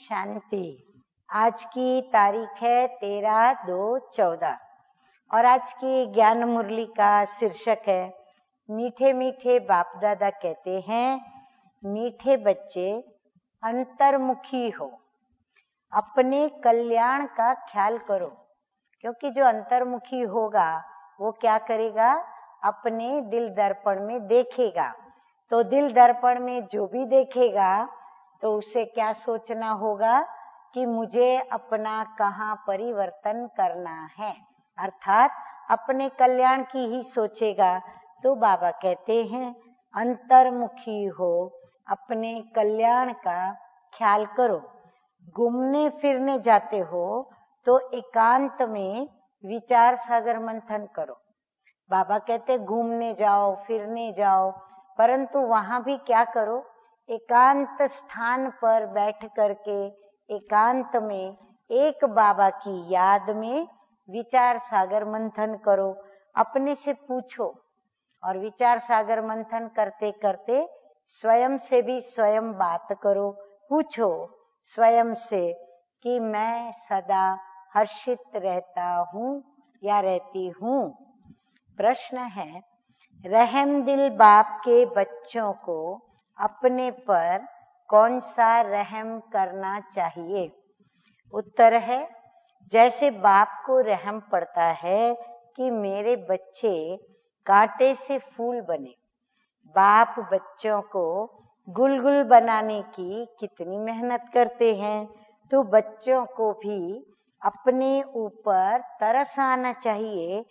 शांति। आज की तारीख है 13/2/14 और आज की ज्ञान मुरली का शीर्षक है मीठे मीठे बाप दादा कहते हैं मीठे बच्चे अंतर्मुखी हो, अपने कल्याण का ख्याल करो। क्योंकि जो अंतर्मुखी होगा वो क्या करेगा, अपने दिल दर्पण में देखेगा। तो दिल दर्पण में जो भी देखेगा तो उसे क्या सोचना होगा कि मुझे अपना कहाँ परिवर्तन करना है, अर्थात अपने कल्याण की ही सोचेगा। तो बाबा कहते हैं अंतर्मुखी हो, अपने कल्याण का ख्याल करो। घूमने फिरने जाते हो तो एकांत में विचार सागर मंथन करो। बाबा कहते घूमने जाओ फिरने जाओ, परंतु वहां भी क्या करो, एकांत स्थान पर बैठ करके एकांत में एक बाबा की याद में विचार सागर मंथन करो। अपने से पूछो और विचार सागर मंथन करते करते स्वयं से भी स्वयं बात करो। पूछो स्वयं से कि मैं सदा हर्षित रहता हूँ या रहती हूँ। प्रश्न है, रहम दिल बाप के बच्चों को अपने पर कौन सा रहम करना चाहिए? उत्तर है, जैसे बाप को रहम पड़ता है कि मेरे बच्चे कांटे से फूल बने। बाप बच्चों को गुलगुल बनाने की कितनी मेहनत करते हैं, तो बच्चों को भी अपने ऊपर तरस आना चाहिए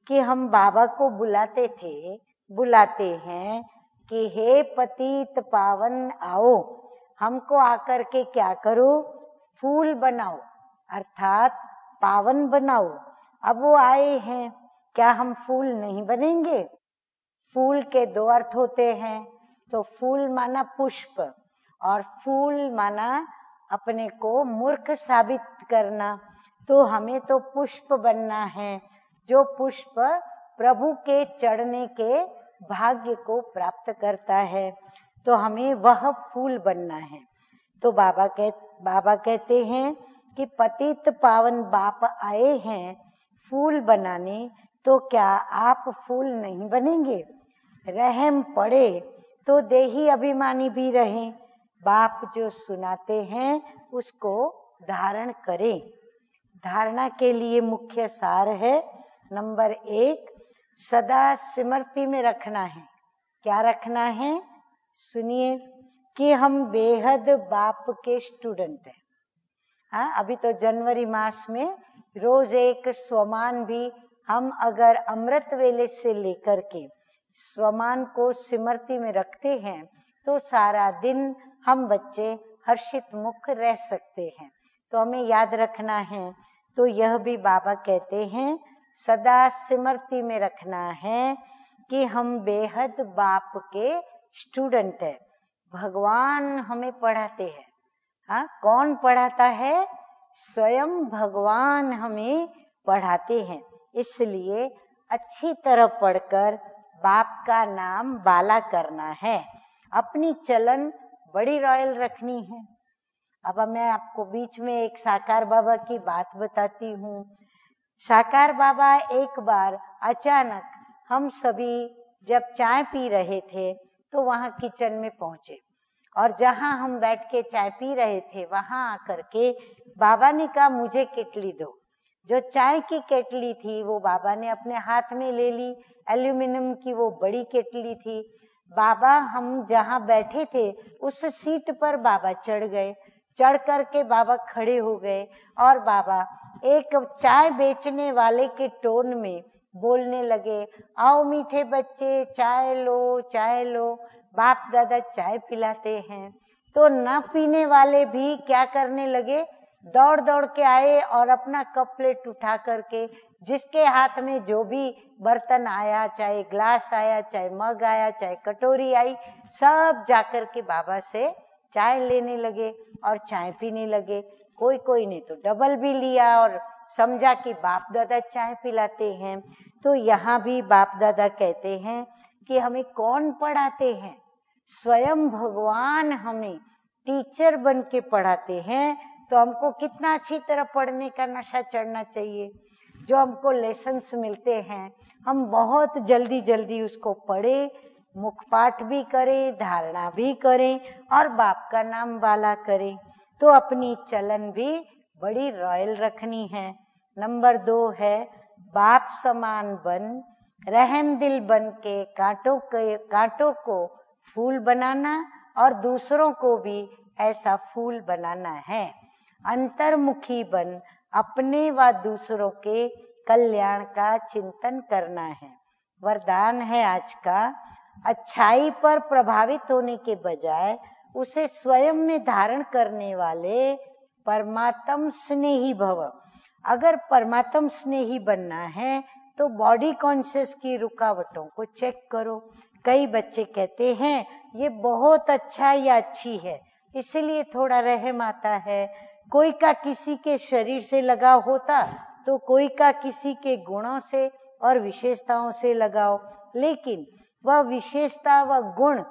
कि हम बाबा को बुलाते हैं कि हे पतित पावन आओ, हमको आकर के क्या करो, फूल बनाओ, अर्थात पावन बनाओ। अब वो आए हैं, क्या हम फूल नहीं बनेंगे? फूल के दो अर्थ होते हैं, तो फूल माना पुष्प और फूल माना अपने को मूर्ख साबित करना। तो हमें तो पुष्प बनना है, जो पुष्प प्रभु के चढ़ने के भाग्य को प्राप्त करता है। तो हमें वह फूल बनना है। तो बाबा कहते हैं कि पतित पावन बाप आए हैं फूल बनाने, तो क्या आप फूल नहीं बनेंगे? रहम पड़े तो देही अभिमानी भी रहें। बाप जो सुनाते हैं उसको धारण करें। धारणा के लिए मुख्य सार है, नंबर 1, सदा स्मृति में रखना है। क्या रखना है? सुनिए कि हम बेहद बाप के स्टूडेंट हैं। हाँ, अभी तो जनवरी मास में रोज एक स्वमान भी हम अगर अमृत वेले से लेकर के स्वमान को स्मृति में रखते हैं तो सारा दिन हम बच्चे हर्षित मुख रह सकते हैं। तो हमें याद रखना है। तो यह भी बाबा कहते हैं सदा स्मृति में रखना है कि हम बेहद बाप के स्टूडेंट है। भगवान हमें पढ़ाते हैं। हाँ, कौन पढ़ाता है? स्वयं भगवान हमें पढ़ाते हैं। इसलिए अच्छी तरह पढ़कर बाप का नाम बाला करना है। अपनी चलन बड़ी रॉयल रखनी है। अब मैं आपको बीच में एक साकार बाबा की बात बताती हूँ। साकार बाबा एक बार अचानक, हम सभी जब चाय पी रहे थे तो वहाँ किचन में पहुंचे और जहाँ हम बैठ के चाय पी रहे थे वहाँ आकर के बाबा ने कहा मुझे केटली दो। जो चाय की केटली थी वो बाबा ने अपने हाथ में ले ली। एल्यूमिनियम की वो बड़ी केटली थी। बाबा, हम जहाँ बैठे थे उस सीट पर बाबा चढ़ गए। चढ़ करके बाबा खड़े हो गए और बाबा एक चाय बेचने वाले के टोन में बोलने लगे, आओ मीठे बच्चे चाय लो चाय लो, बाप दादा चाय पिलाते हैं। तो न पीने वाले भी क्या करने लगे, दौड़ दौड़ के आए और अपना कप प्लेट उठा करके जिसके हाथ में जो भी बर्तन आया, चाहे ग्लास आया, चाहे मग आया, चाहे कटोरी आई, सब जाकर के बाबा से चाय लेने लगे और चाय पीने लगे। कोई ने तो डबल भी लिया और समझा कि बाप दादा चाय पिलाते हैं। तो यहाँ भी बाप दादा कहते हैं कि हमें कौन पढ़ाते हैं? स्वयं भगवान हमें टीचर बन के पढ़ाते हैं तो हमको कितना अच्छी तरह पढ़ने का नशा चढ़ना चाहिए। जो हमको लेसन्स मिलते हैं हम बहुत जल्दी जल्दी उसको पढ़े, मुखपाठ भी करें, धारणा भी करें और बाप का नाम वाला करें। तो अपनी चलन भी बड़ी रॉयल रखनी है। नंबर 2 है बाप समान बन, रहम दिल बन के कांटों को फूल बनाना और दूसरों को भी ऐसा फूल बनाना है। अंतर्मुखी बन, अपने व दूसरों के कल्याण का चिंतन करना है। वरदान है आज का, अच्छाई पर प्रभावित होने के बजाय उसे स्वयं में धारण करने वाले परमात्म स्नेही भव। अगर परमात्म स्नेही बनना है तो बॉडी कॉन्शियस की रुकावटों को चेक करो। कई बच्चे कहते हैं ये बहुत अच्छा या अच्छी है, इसलिए थोड़ा रहम आता है। कोई का किसी के शरीर से लगाव होता तो कोई का किसी के गुणों से और विशेषताओं से लगाव, लेकिन वह विशेषता व गुण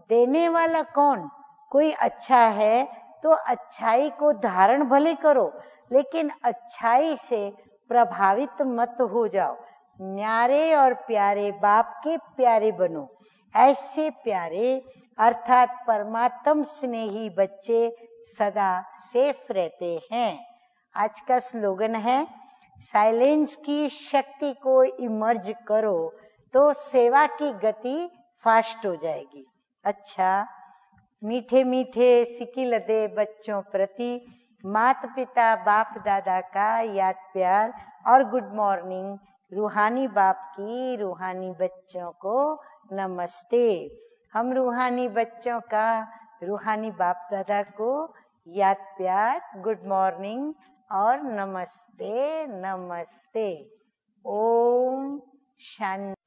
देने वाला कौन? कोई अच्छा है तो अच्छाई को धारण भले करो, लेकिन अच्छाई से प्रभावित मत हो जाओ। न्यारे और प्यारे बाप के प्यारे बनो। ऐसे प्यारे अर्थात परमात्म स्नेही बच्चे सदा सेफ रहते हैं। आज का स्लोगन है साइलेंस की शक्ति को इमर्ज करो तो सेवा की गति फास्ट हो जाएगी। अच्छा, मीठे मीठे सिकिलदे बच्चों प्रति माता पिता बाप दादा का याद प्यार और गुड मॉर्निंग। रूहानी बाप की रूहानी बच्चों को नमस्ते। हम रूहानी बच्चों का रूहानी बाप दादा को याद प्यार, गुड मॉर्निंग और नमस्ते नमस्ते। ओम शांति।